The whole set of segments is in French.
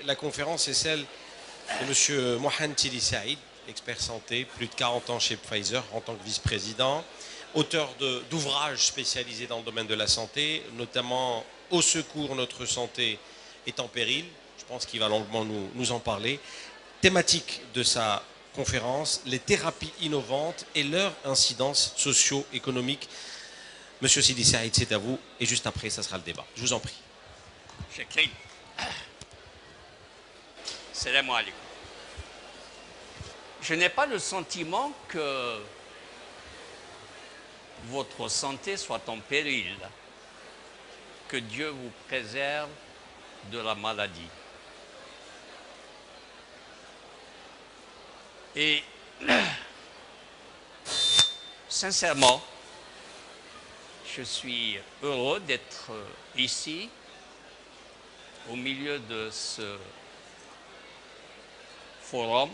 La conférence est celle de M. Mohamed Tili Saïd, expert santé, plus de 40 ans chez Pfizer en tant que vice-président, auteur d'ouvrages spécialisés dans le domaine de la santé, notamment Au secours, notre santé est en péril. Je pense qu'il va longuement nous en parler. Thématique de sa conférence, les thérapies innovantes et leur incidence socio-économique. Monsieur Sidi Saïd, c'est à vous. Et juste après, ça sera le débat. Je vous en prie. Shakrin. Salam alaikum. Je n'ai pas le sentiment que votre santé soit en péril, que Dieu vous préserve de la maladie. Et sincèrement, je suis heureux d'être ici, au milieu de ce forum.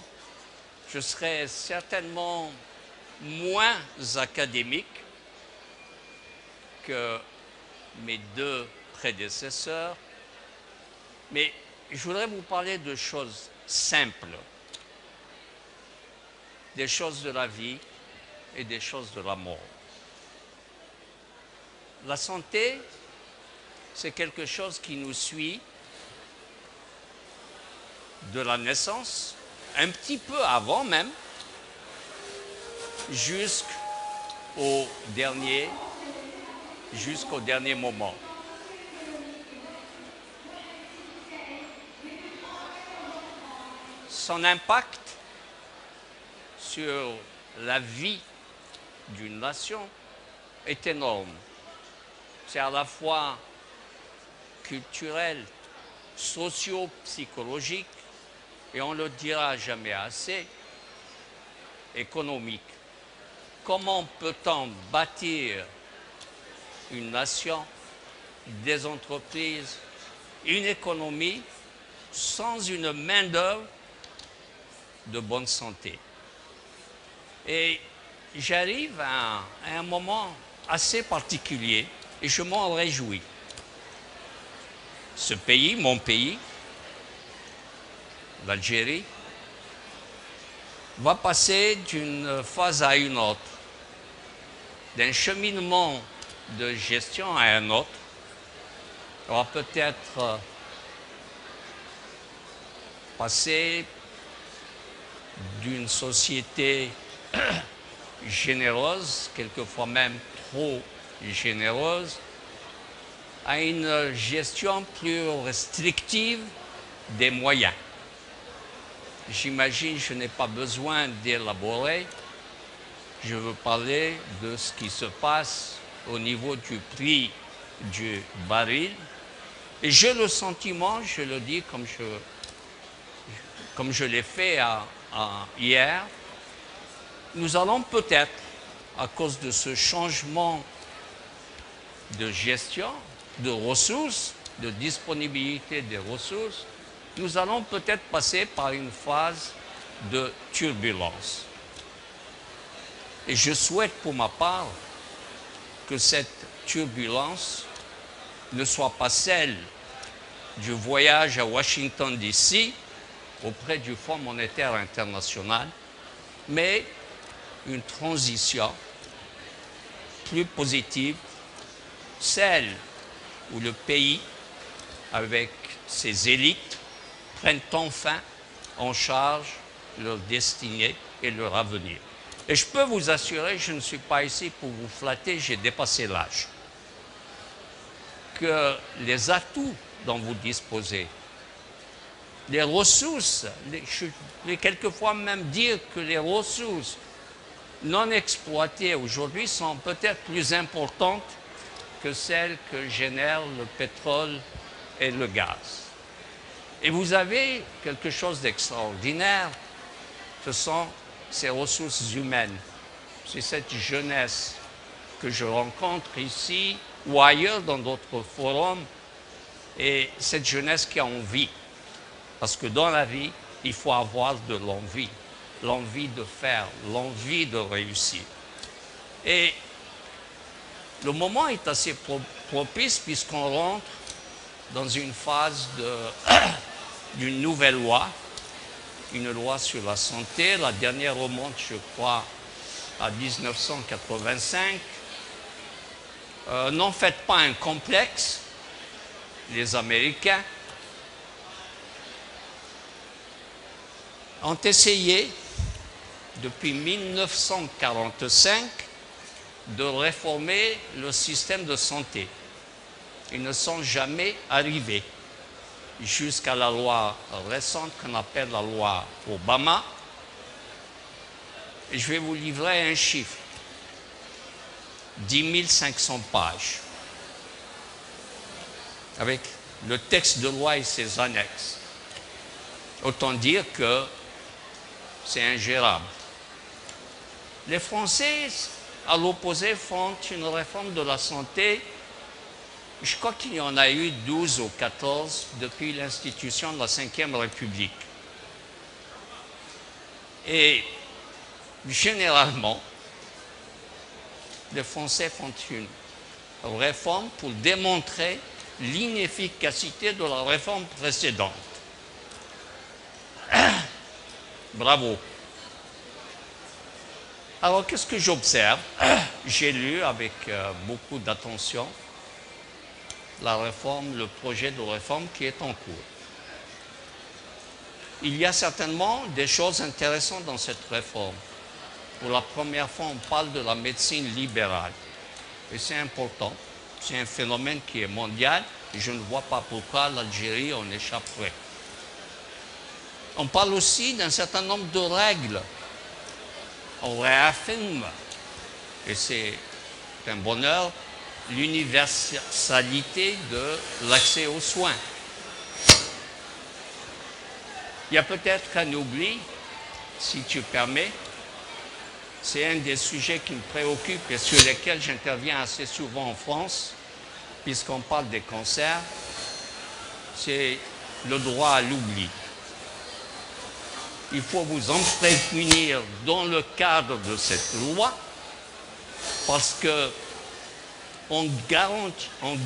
Je serai certainement moins académique que mes deux prédécesseurs, mais je voudrais vous parler de choses simples, des choses de la vie et des choses de la mort. La santé, c'est quelque chose qui nous suit de la naissance, un petit peu avant même, jusqu'au dernier moment. Son impact sur la vie d'une nation est énorme. C'est à la fois culturel, socio-psychologique, et on ne le dira jamais assez, économique. Comment peut-on bâtir une nation, des entreprises, une économie sans une main-d'œuvre de bonne santé? Et j'arrive à un moment assez particulier et je m'en réjouis. Ce pays, mon pays, l'Algérie, va passer d'une phase à une autre, d'un cheminement de gestion à un autre. On va peut-être passer d'une société généreuse, quelquefois même trop généreuse, à une gestion plus restrictive des moyens. J'imagine, je n'ai pas besoin d'élaborer, je veux parler de ce qui se passe au niveau du prix du baril. Et j'ai le sentiment, je le dis comme je l'ai fait hier, nous allons peut-être, à cause de ce changement de gestion, de ressources, de disponibilité des ressources, nous allons peut-être passer par une phase de turbulence. Et je souhaite pour ma part que cette turbulence ne soit pas celle du voyage à Washington DC auprès du Fonds monétaire international, mais une transition plus positive, celle où le pays, avec ses élites, prennent enfin en charge leur destinée et leur avenir. Et je peux vous assurer, je ne suis pas ici pour vous flatter, j'ai dépassé l'âge, que les atouts dont vous disposez, les ressources, je vais quelquefois même dire que les ressources non exploitées aujourd'hui sont peut-être plus importantes que celles que génèrent le pétrole et le gaz. Et vous avez quelque chose d'extraordinaire, ce sont ces ressources humaines. C'est cette jeunesse que je rencontre ici ou ailleurs dans d'autres forums, et cette jeunesse qui a envie. Parce que dans la vie, il faut avoir de l'envie de faire, l'envie de réussir. Et le moment est assez propice puisqu'on rentre dans une phase d'une nouvelle loi, une loi sur la santé. La dernière remonte, je crois, à 1985. N'en faites pas un complexe, les Américains ont essayé, depuis 1945, de réformer le système de santé. Ils ne sont jamais arrivés jusqu'à la loi récente qu'on appelle la loi Obama. Et je vais vous livrer un chiffre. 10 500 pages. Avec le texte de loi et ses annexes. Autant dire que c'est ingérable. Les Français, à l'opposé, font une réforme de la santé. Je crois qu'il y en a eu 12 ou 14 depuis l'institution de la Ve République. Et généralement, les Français font une réforme pour démontrer l'inefficacité de la réforme précédente. Bravo. Alors, qu'est-ce que j'observe? J'ai lu avec beaucoup d'attention la réforme, le projet de réforme qui est en cours. Il y a certainement des choses intéressantes dans cette réforme. Pour la première fois, on parle de la médecine libérale. Et c'est important. C'est un phénomène qui est mondial. Et je ne vois pas pourquoi l'Algérie en échapperait. On parle aussi d'un certain nombre de règles. On réaffirme, et c'est un bonheur, l'universalité de l'accès aux soins. Il y a peut-être un oubli, si tu permets. C'est un des sujets qui me préoccupe et sur lesquels j'interviens assez souvent en France, puisqu'on parle des cancers. C'est le droit à l'oubli. Il faut vous en prémunir dans le cadre de cette loi, parce que on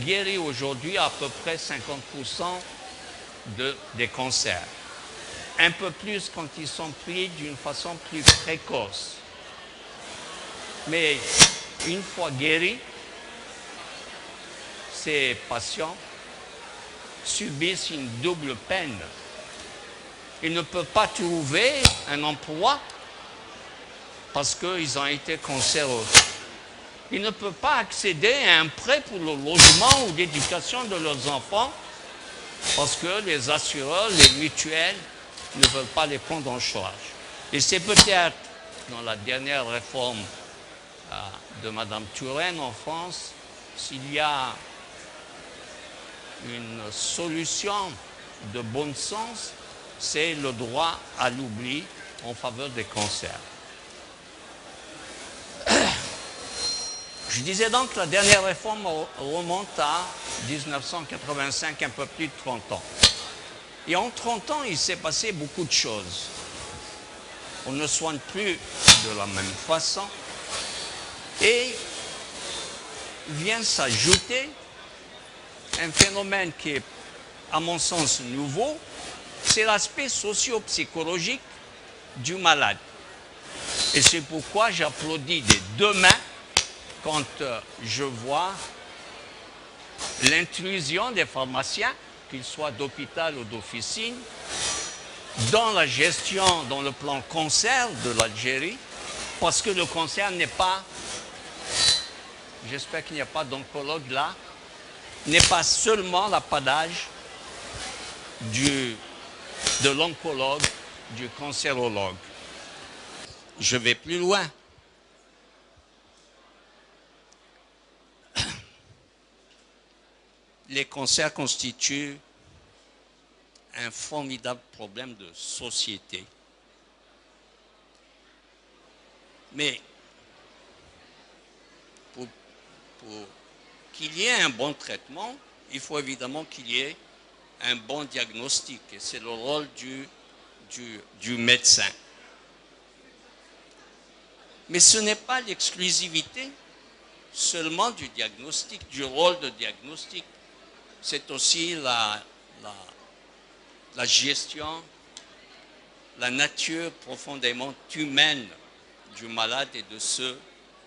guérit aujourd'hui à peu près 50% des cancers. Un peu plus quand ils sont pris d'une façon plus précoce. Mais une fois guéris, ces patients subissent une double peine. Ils ne peuvent pas trouver un emploi parce qu'ils ont été cancéreux. Ils ne peuvent pas accéder à un prêt pour le logement ou l'éducation de leurs enfants parce que les assureurs, les mutuelles ne veulent pas les prendre en charge. Et c'est peut-être dans la dernière réforme de Mme Touraine en France, s'il y a une solution de bon sens, c'est le droit à l'oubli en faveur des cancers. Je disais donc que la dernière réforme remonte à 1985, un peu plus de 30 ans. Et en 30 ans, il s'est passé beaucoup de choses. On ne soigne plus de la même façon. Et vient s'ajouter un phénomène qui est, à mon sens, nouveau, c'est l'aspect socio-psychologique du malade. Et c'est pourquoi j'applaudis des deux mains quand je vois l'intrusion des pharmaciens, qu'ils soient d'hôpital ou d'officine, dans la gestion, dans le plan cancer de l'Algérie, parce que le cancer n'est pas, j'espère qu'il n'y a pas d'oncologue là, n'est pas seulement l'apanage de l'oncologue, du cancérologue. Je vais plus loin. Les cancers constituent un formidable problème de société. Mais pour qu'il y ait un bon traitement, il faut évidemment qu'il y ait un bon diagnostic. Et c'est le rôle du médecin. Mais ce n'est pas l'exclusivité seulement du diagnostic, du rôle de diagnostic. C'est aussi la gestion, la nature profondément humaine du malade et de ceux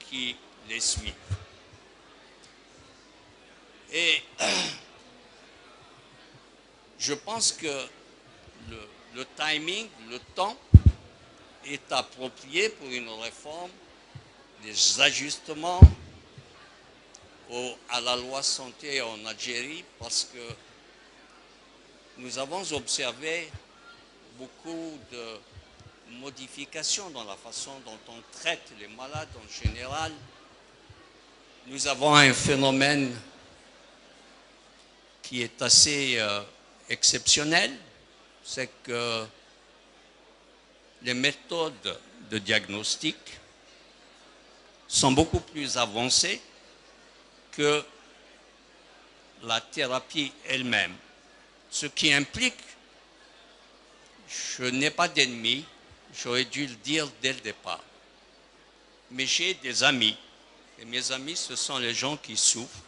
qui les suivent. Et je pense que le timing, le temps est approprié pour une réforme, des ajustements à la loi santé en Algérie, parce que nous avons observé beaucoup de modifications dans la façon dont on traite les malades en général. Nous avons un phénomène qui est assez exceptionnel, c'est que les méthodes de diagnostic sont beaucoup plus avancées que la thérapie elle-même. Ce qui implique, je n'ai pas d'ennemis, j'aurais dû le dire dès le départ. Mais j'ai des amis, et mes amis, ce sont les gens qui souffrent.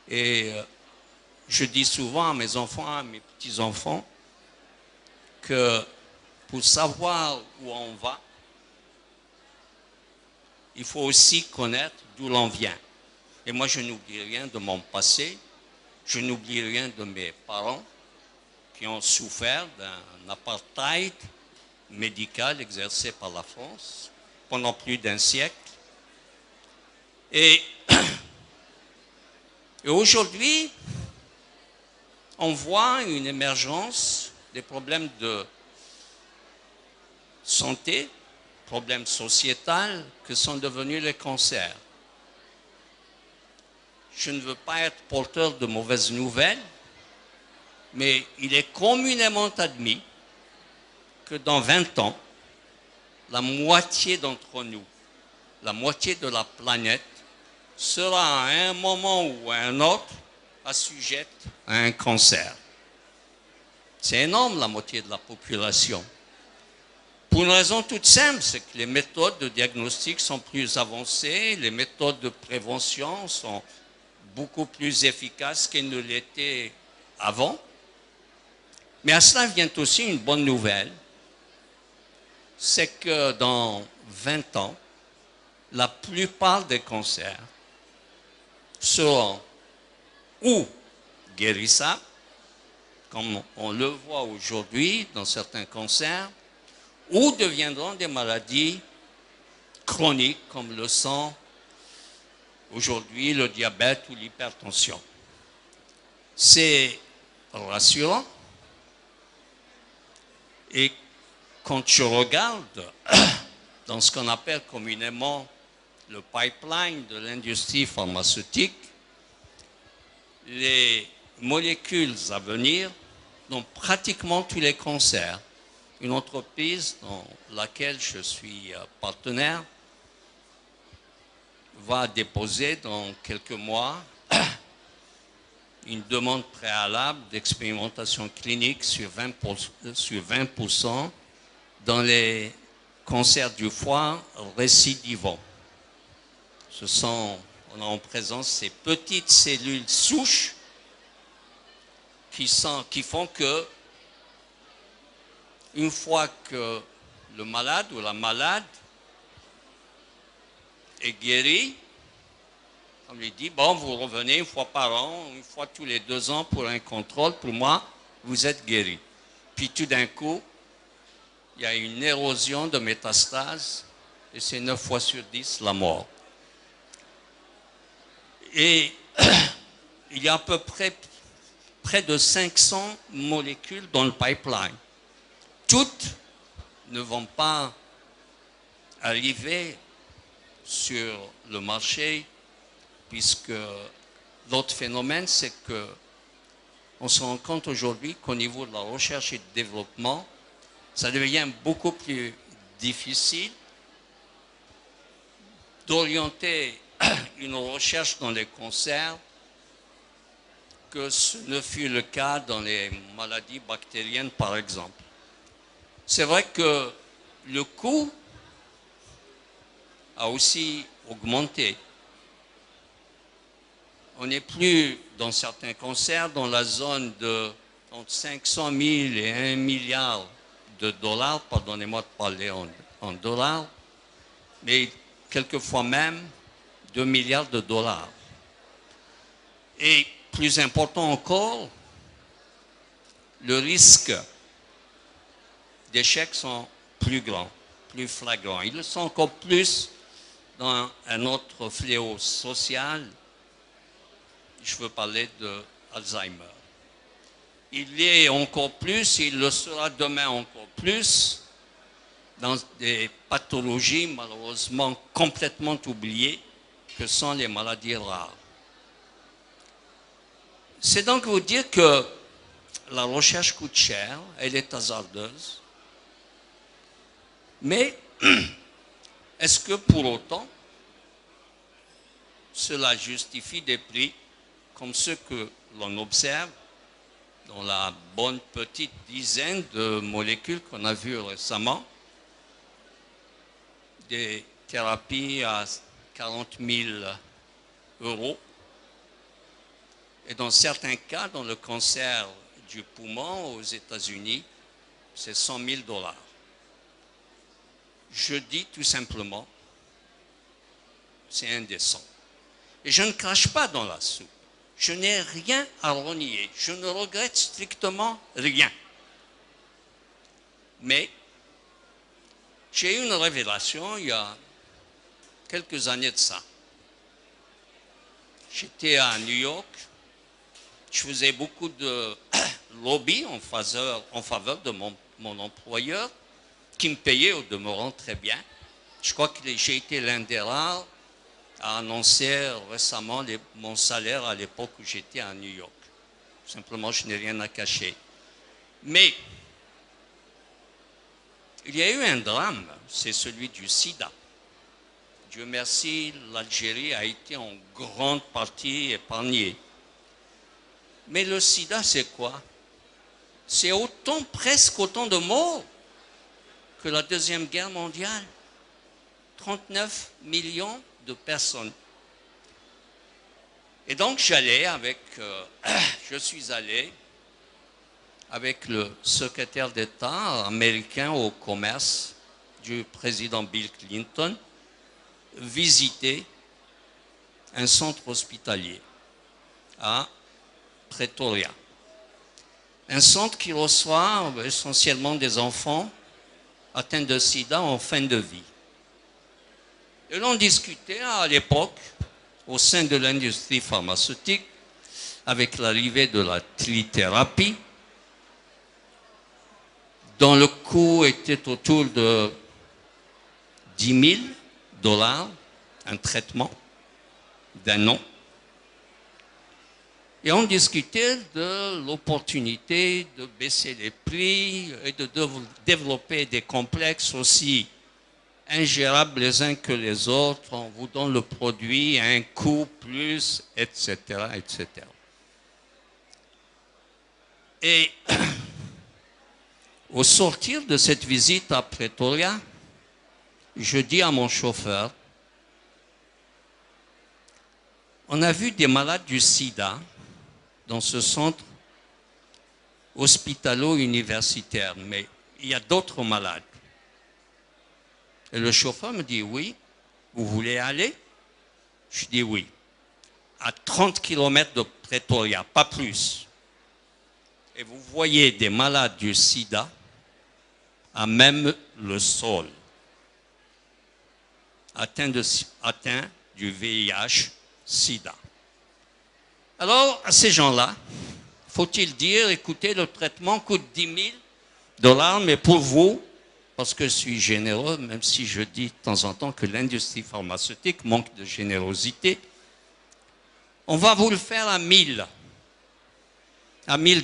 Et je dis souvent à mes enfants, à mes petits-enfants, que pour savoir où on va, il faut aussi connaître d'où l'on vient. Et moi, je n'oublie rien de mon passé, je n'oublie rien de mes parents qui ont souffert d'un apartheid médical exercé par la France pendant plus d'un siècle. Et aujourd'hui, on voit une émergence des problèmes de santé, problèmes sociétals que sont devenus les cancers. Je ne veux pas être porteur de mauvaises nouvelles, mais il est communément admis que dans 20 ans, la moitié d'entre nous, la moitié de la planète, sera à un moment ou à un autre assujette à un cancer. C'est énorme, la moitié de la population. Pour une raison toute simple, c'est que les méthodes de diagnostic sont plus avancées, les méthodes de prévention sont beaucoup plus efficaces qu'elles ne l'étaient avant. Mais à cela vient aussi une bonne nouvelle, c'est que dans 20 ans, la plupart des cancers seront ou guérissables, comme on le voit aujourd'hui dans certains cancers, ou deviendront des maladies chroniques comme le sang, aujourd'hui le diabète ou l'hypertension. C'est rassurant. Et quand je regarde dans ce qu'on appelle communément le pipeline de l'industrie pharmaceutique, les molécules à venir dans pratiquement tous les cancers. Une entreprise dans laquelle je suis partenaire va déposer dans quelques mois une demande préalable d'expérimentation clinique sur 20% dans les cancers du foie récidivants. On a en présence ces petites cellules souches qui font que, une fois que le malade ou la malade est guéri, on lui dit, bon, vous revenez une fois par an, une fois tous les 2 ans pour un contrôle, pour moi, vous êtes guéri. Puis tout d'un coup, il y a une érosion de métastases et c'est 9 fois sur 10 la mort. Et il y a à peu près de 500 molécules dans le pipeline. Toutes ne vont pas arriver sur le marché, puisque l'autre phénomène, c'est qu'on se rend compte aujourd'hui qu'au niveau de la recherche et du développement, ça devient beaucoup plus difficile d'orienter une recherche dans les cancers que ce ne fut le cas dans les maladies bactériennes, par exemple. C'est vrai que le coût a aussi augmenté. On n'est plus, dans certains cancers, dans la zone de entre 500 000 et 1 milliard de dollars, pardonnez-moi de parler en dollars, mais quelquefois même 2 milliards de dollars. Et plus important encore, le risque d'échec sont plus grands, plus flagrants. Ils le sont encore plus dans un autre fléau social. Je veux parler de Alzheimer. Il l'est encore plus, il le sera demain encore plus, dans des pathologies malheureusement complètement oubliées que sont les maladies rares. C'est donc vous dire que la recherche coûte cher, elle est hasardeuse, mais est-ce que pour autant cela justifie des prix comme ceux que l'on observe dans la bonne petite dizaine de molécules qu'on a vues récemment, des thérapies à 40 000 euros, et dans certains cas, dans le cancer du poumon aux États-Unis, c'est 100 000 dollars. Je dis tout simplement, c'est indécent. Et je ne crache pas dans la soupe. Je n'ai rien à renier. Je ne regrette strictement rien. Mais j'ai eu une révélation il y a quelques années de ça. J'étais à New York. Je faisais beaucoup de lobby en faveur de mon employeur, qui me payait au demeurant très bien. Je crois que j'ai été l'un des rares à annoncer récemment mon salaire à l'époque où j'étais à New York. Simplement, je n'ai rien à cacher. Mais il y a eu un drame, c'est celui du sida. Dieu merci, l'Algérie a été en grande partie épargnée. Mais le sida, c'est quoi? C'est presque autant de morts que la Deuxième Guerre mondiale. 39 millions de personnes. Et donc je suis allé avec le secrétaire d'État américain au commerce du président Bill Clinton visiter un centre hospitalier à Pretoria. Un centre qui reçoit essentiellement des enfants atteints de sida en fin de vie. Et l'on discutait à l'époque, au sein de l'industrie pharmaceutique, avec l'arrivée de la trithérapie, dont le coût était autour de 10 000 dollars, un traitement d'un an. Et on discutait de l'opportunité de baisser les prix et de développer des complexes aussi ingérables les uns que les autres. On vous donne le produit à un coût plus, etc., etc. Et au sortir de cette visite à Pretoria, je dis à mon chauffeur, on a vu des malades du sida dans ce centre hospitalo-universitaire, mais il y a d'autres malades. Et le chauffeur me dit, oui, vous voulez aller? Je dis oui. À 30 km de Pretoria, pas plus. Et vous voyez des malades du sida à même le sol, atteints du VIH, sida. Alors, à ces gens-là, faut-il dire, écoutez, le traitement coûte 10 000 dollars, mais pour vous, parce que je suis généreux, même si je dis de temps en temps que l'industrie pharmaceutique manque de générosité, on va vous le faire à 1000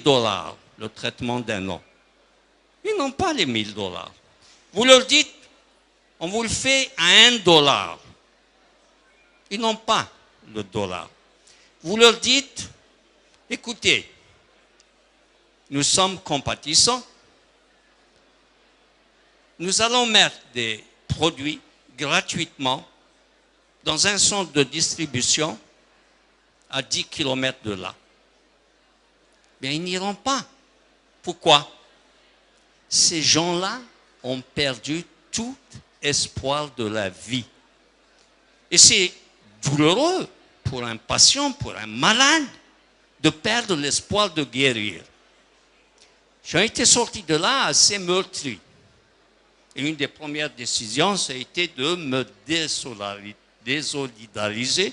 dollars, le traitement d'un an. Ils n'ont pas les 1000 dollars. Vous leur dites, on vous le fait à 1 dollar. Ils n'ont pas le dollar. Vous leur dites, écoutez, nous sommes compatissants, nous allons mettre des produits gratuitement dans un centre de distribution à 10 km de là. Bien, ils n'iront pas Pourquoi? Ces gens-là ont perdu tout espoir de la vie. Et c'est douloureux pour un patient, pour un malade, de perdre l'espoir de guérir. J'ai été sorti de là assez meurtri. Et une des premières décisions, ça a été de me désolidariser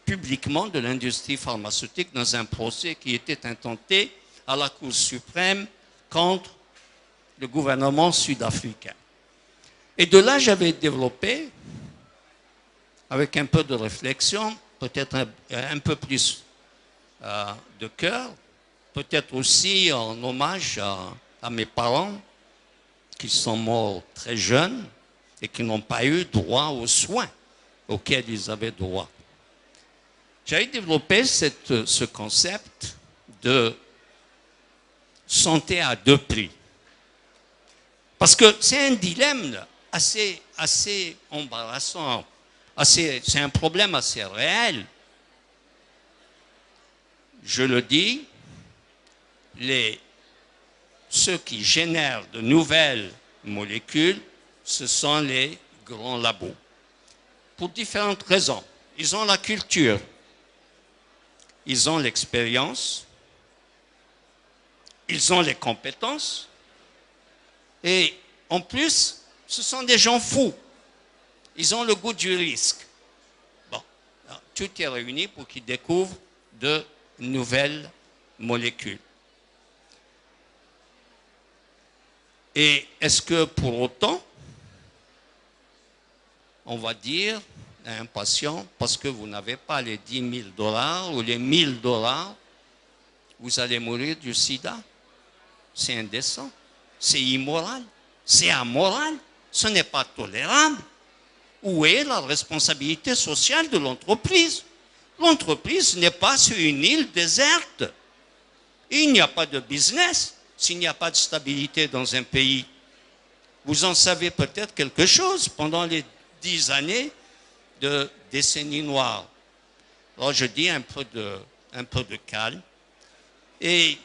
publiquement de l'industrie pharmaceutique dans un procès qui était intenté à la Cour suprême contre le gouvernement sud-africain. Et de là, j'avais développé, avec un peu de réflexion, peut-être un peu plus de cœur, peut-être aussi en hommage à mes parents, qui sont morts très jeunes et qui n'ont pas eu droit aux soins auxquels ils avaient droit. J'ai développé ce concept de santé à deux prix. Parce que c'est un dilemme là, assez embarrassant, c'est un problème assez réel. Je le dis, ceux qui génèrent de nouvelles molécules, ce sont les grands labos. Pour différentes raisons. Ils ont la culture, ils ont l'expérience, ils ont les compétences, et en plus, ce sont des gens fous. Ils ont le goût du risque. Bon, alors, tout est réuni pour qu'ils découvrent de nouvelles molécules. Et est-ce que pour autant, on va dire à un patient, parce que vous n'avez pas les 10 000 $ ou les 1 000 $, vous allez mourir du sida? C'est indécent, c'est immoral, c'est amoral, ce n'est pas tolérable. Où est la responsabilité sociale de l'entreprise? L'entreprise n'est pas sur une île déserte. Il n'y a pas de business s'il n'y a pas de stabilité dans un pays. Vous en savez peut-être quelque chose pendant les 10 années de décennie noire. Alors je dis un peu de calme. Et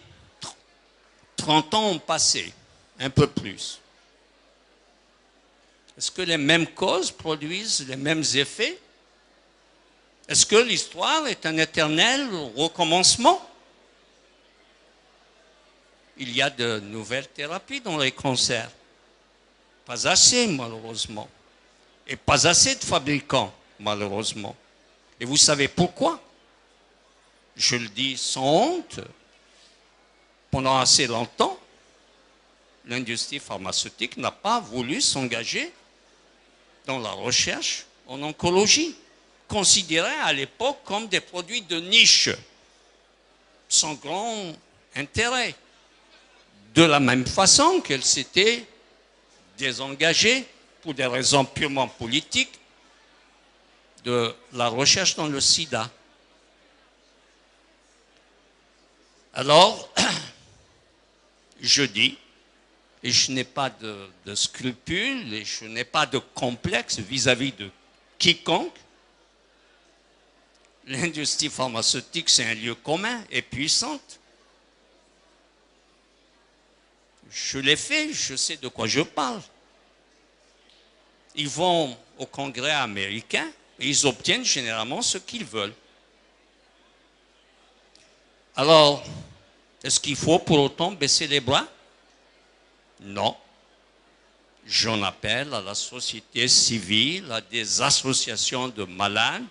30 ans ont passé, un peu plus. Est-ce que les mêmes causes produisent les mêmes effets? Est-ce que l'histoire est un éternel recommencement? Il y a de nouvelles thérapies dans les cancers. Pas assez, malheureusement. Et pas assez de fabricants, malheureusement. Et vous savez pourquoi? Je le dis sans honte. Pendant assez longtemps, l'industrie pharmaceutique n'a pas voulu s'engager dans la recherche en oncologie, considérés à l'époque comme des produits de niche, sans grand intérêt. De la même façon qu'elle s'était désengagée, pour des raisons purement politiques, de la recherche dans le sida. Alors, je dis, et je n'ai pas de scrupules, et je n'ai pas de complexe vis-à-vis de quiconque, l'industrie pharmaceutique, c'est un lieu commun et puissante. Je l'ai fait, je sais de quoi je parle. Ils vont au Congrès américain et ils obtiennent généralement ce qu'ils veulent. Alors, est-ce qu'il faut pour autant baisser les bras? Non. J'en appelle à la société civile, à des associations de malades,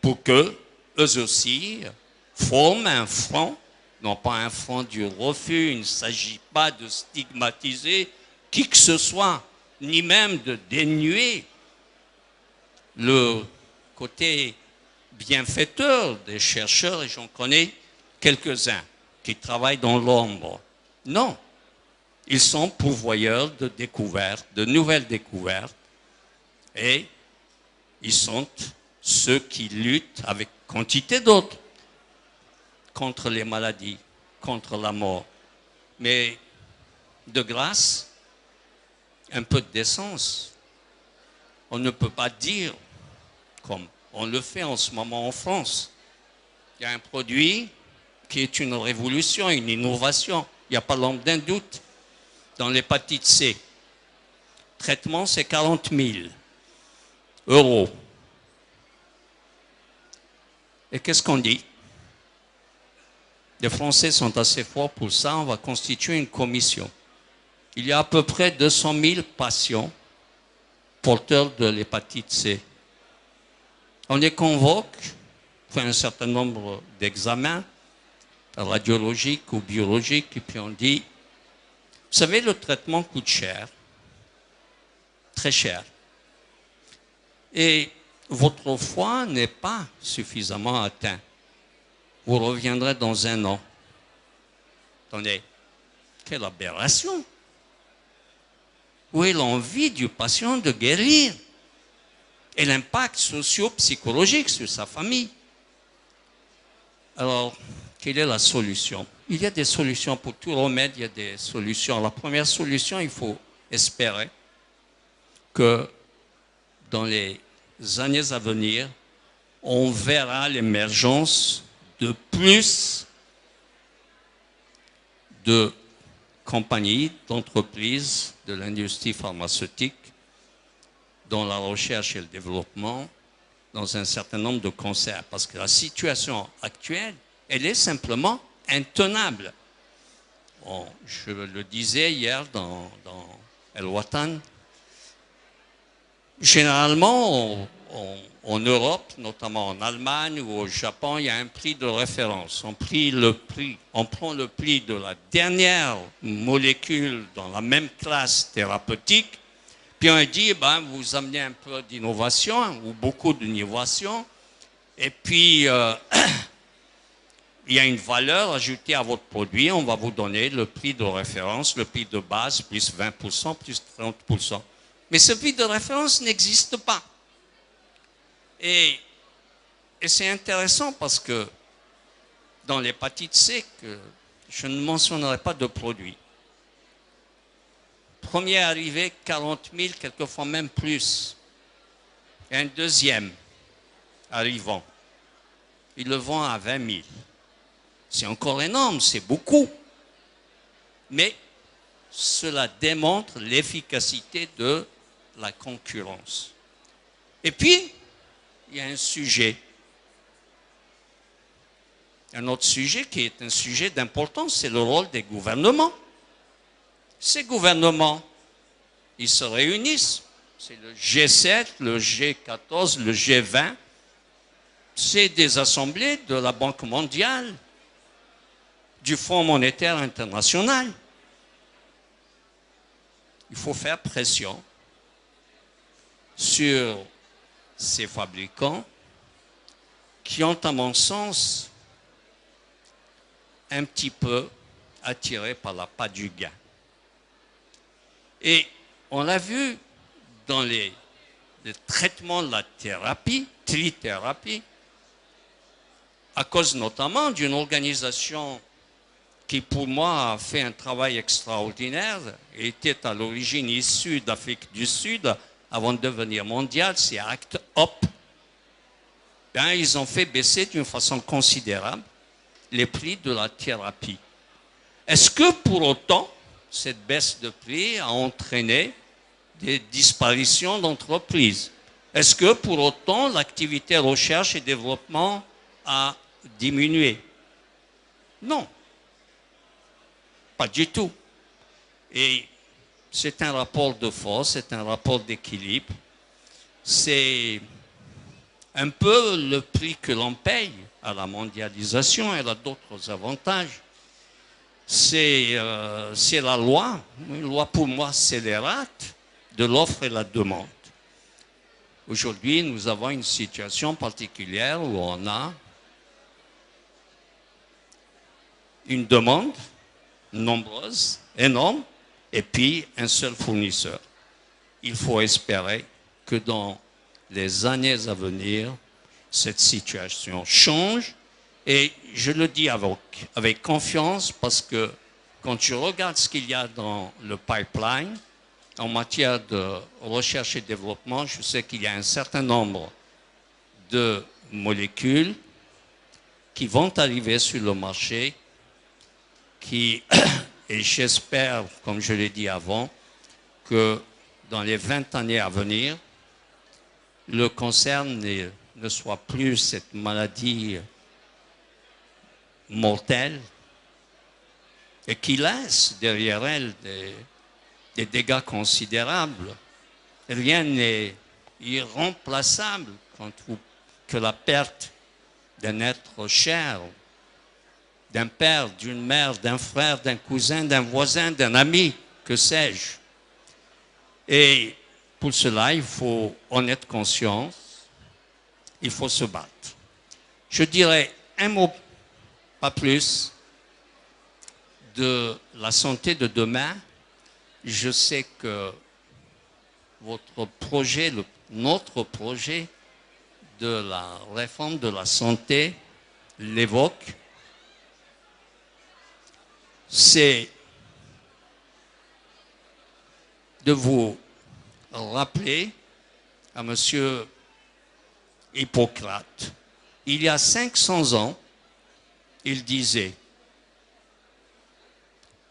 pour que eux aussi forment un front, non pas un front du refus. Il ne s'agit pas de stigmatiser qui que ce soit, ni même de dénuer le côté bienfaiteur des chercheurs, et j'en connais quelques-uns qui travaillent dans l'ombre. Non, ils sont pourvoyeurs de découvertes, de nouvelles découvertes, et ils sont ceux qui luttent avec quantité d'autres contre les maladies, contre la mort. Mais de grâce, un peu de décence. On ne peut pas dire, comme on le fait en ce moment en France, il y a un produit qui est une révolution, une innovation. Il n'y a pas l'ombre d'un doute. Dans l'hépatite C, traitement, c'est 40 000 euros. Et qu'est-ce qu'on dit? Les Français sont assez forts pour ça. On va constituer une commission. Il y a à peu près 200 000 patients porteurs de l'hépatite C. On les convoque, on fait un certain nombre d'examens radiologiques ou biologiques, et puis on dit, vous savez, le traitement coûte cher, très cher, et votre foie n'est pas suffisamment atteint. Vous reviendrez dans 1 an. Attendez, quelle aberration! Où est l'envie du patient de guérir? Et l'impact socio-psychologique sur sa famille. Alors, quelle est la solution? Il y a des solutions pour tout remède, il y a des solutions. La première solution, il faut espérer que dans les années à venir, on verra l'émergence de plus de compagnies, d'entreprises, de l'industrie pharmaceutique, dans la recherche et le développement, dans un certain nombre de concerts. Parce que la situation actuelle, elle est simplement intenable. Bon, je le disais hier dans El Watan. Généralement, en Europe, notamment en Allemagne ou au Japon, il y a un prix de référence. On prend le prix de la dernière molécule dans la même classe thérapeutique. Puis on dit, ben, vous amenez un peu d'innovation ou beaucoup d'innovation, et puis il y a une valeur ajoutée à votre produit, on va vous donner le prix de référence, le prix de base, plus 20%, plus 30%. Mais ce prix de référence n'existe pas. Et c'est intéressant parce que dans l'hépatite C, je ne mentionnerai pas de produit. Premier arrivé, 40 000, quelquefois même plus. Et un deuxième arrivant, il le vend à 20 000. C'est encore énorme, c'est beaucoup. Mais cela démontre l'efficacité de la concurrence. Et puis, il y a un sujet. Un autre sujet qui est un sujet d'importance, c'est le rôle des gouvernements. Ces gouvernements, ils se réunissent. C'est le G7, le G14, le G20. C'est des assemblées de la Banque mondiale, du Fonds monétaire international. Il faut faire pression sur ces fabricants qui ont, à mon sens, un petit peu attirés par la l'appât du gain. Et on l'a vu dans les traitements de la thérapie, trithérapie, à cause notamment d'une organisation qui, pour moi, a fait un travail extraordinaire et était à l'origine issue d'Afrique du Sud avant de devenir mondiale, c'est ACT UP. Ben, ils ont fait baisser d'une façon considérable les prix de la thérapie. Est-ce que pour autant, cette baisse de prix a entraîné des disparitions d'entreprises? Est-ce que pour autant, l'activité recherche et développement a diminué? Non, pas du tout. Et c'est un rapport de force, c'est un rapport d'équilibre. C'est un peu le prix que l'on paye à la mondialisation. Elle a d'autres avantages. C'est la loi. Une loi pour moi scélérate de l'offre et la demande. Aujourd'hui, nous avons une situation particulière où on a une demande nombreuse, énorme, et puis un seul fournisseur. Il faut espérer que dans les années à venir, cette situation change. Et je le dis avec confiance parce que quand je regarde ce qu'il y a dans le pipeline, en matière de recherche et développement, je sais qu'il y a un certain nombre de molécules qui vont arriver sur le marché, qui, et j'espère, comme je l'ai dit avant, que dans les 20 années à venir, le cancer ne soit plus cette maladie mortelle et qui laisse derrière elle des dégâts considérables. Rien n'est irremplaçable que la perte d'un être cher, d'un père, d'une mère, d'un frère, d'un cousin, d'un voisin, d'un ami, que sais-je. Et pour cela, il faut en être conscient, il faut se battre. Je dirais un mot, pas plus, de la santé de demain. Je sais que votre projet, notre projet de la réforme de la santé l'évoque. C'est de vous rappeler à monsieur Hippocrate. Il y a 500 ans, il disait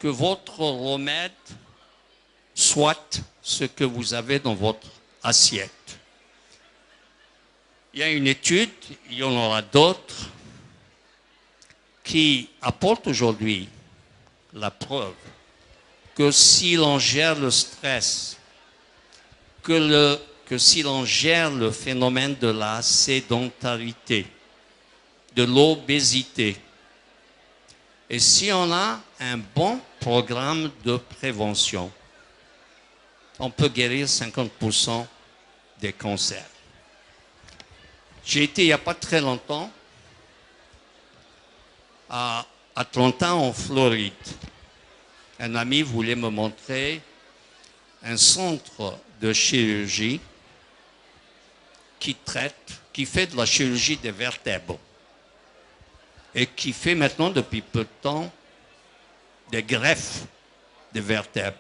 que votre remède soit ce que vous avez dans votre assiette. Il y a une étude, il y en aura d'autres, qui apportent aujourd'hui la preuve que si l'on gère le stress, que si l'on gère le phénomène de la sédentarité, de l'obésité, et si on a un bon programme de prévention, on peut guérir 50% des cancers. J'ai été il n'y a pas très longtemps à Atlanta, en Floride. Un ami voulait me montrer un centre de chirurgie qui fait de la chirurgie des vertèbres et qui fait maintenant depuis peu de temps des greffes des vertèbres.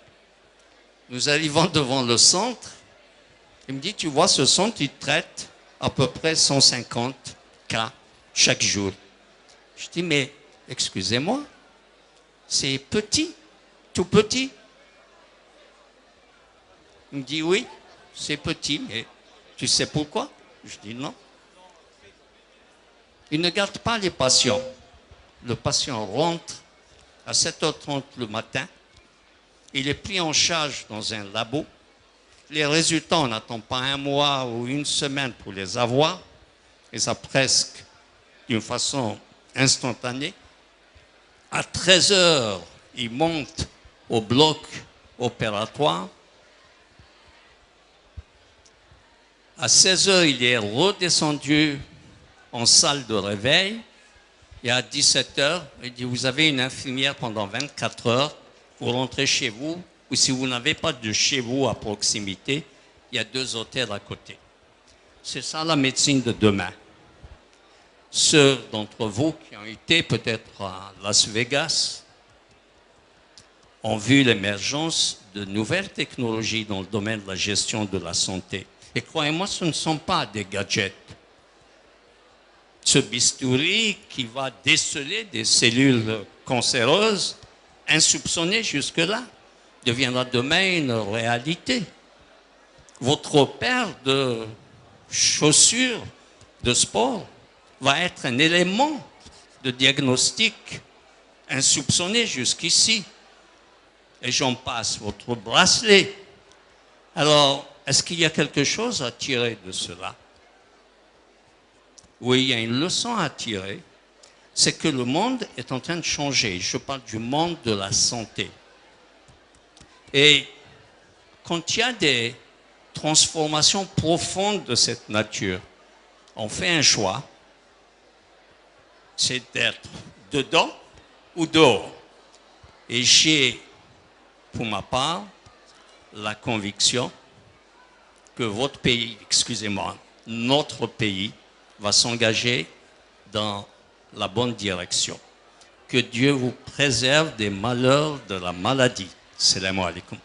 Nous arrivons devant le centre, il me dit, tu vois, ce centre, il traite à peu près 150 cas chaque jour. Je dis, mais excusez-moi, c'est petit, tout petit. Il me dit, oui, c'est petit, mais tu sais pourquoi? Je dis, non. Il ne garde pas les patients. Le patient rentre à 7h30 le matin, il est pris en charge dans un labo. Les résultats, on n'attend pas un mois ou une semaine pour les avoir, et ça presque d'une façon instantanée. À 13h, il monte au bloc opératoire. À 16h, il est redescendu en salle de réveil. Et à 17h, il dit, vous avez une infirmière pendant 24 heures, vous rentrez chez vous, ou si vous n'avez pas de chez vous à proximité, il y a 2 hôtels à côté. C'est ça la médecine de demain. Ceux d'entre vous qui ont été peut-être à Las Vegas ont vu l'émergence de nouvelles technologies dans le domaine de la gestion de la santé. Et croyez-moi, ce ne sont pas des gadgets. Ce bistouri qui va déceler des cellules cancéreuses, insoupçonnées jusque-là, deviendra demain une réalité. Votre paire de chaussures de sport va être un élément de diagnostic insoupçonné jusqu'ici. Et j'en passe, votre bracelet. Alors, est-ce qu'il y a quelque chose à tirer de cela? Oui, il y a une leçon à tirer. C'est que le monde est en train de changer. Je parle du monde de la santé. Et quand il y a des transformations profondes de cette nature, on fait un choix. C'est d'être dedans ou dehors. Et j'ai, pour ma part, la conviction que votre pays, excusez-moi, notre pays, va s'engager dans la bonne direction. Que Dieu vous préserve des malheurs de la maladie. Salam alaikum.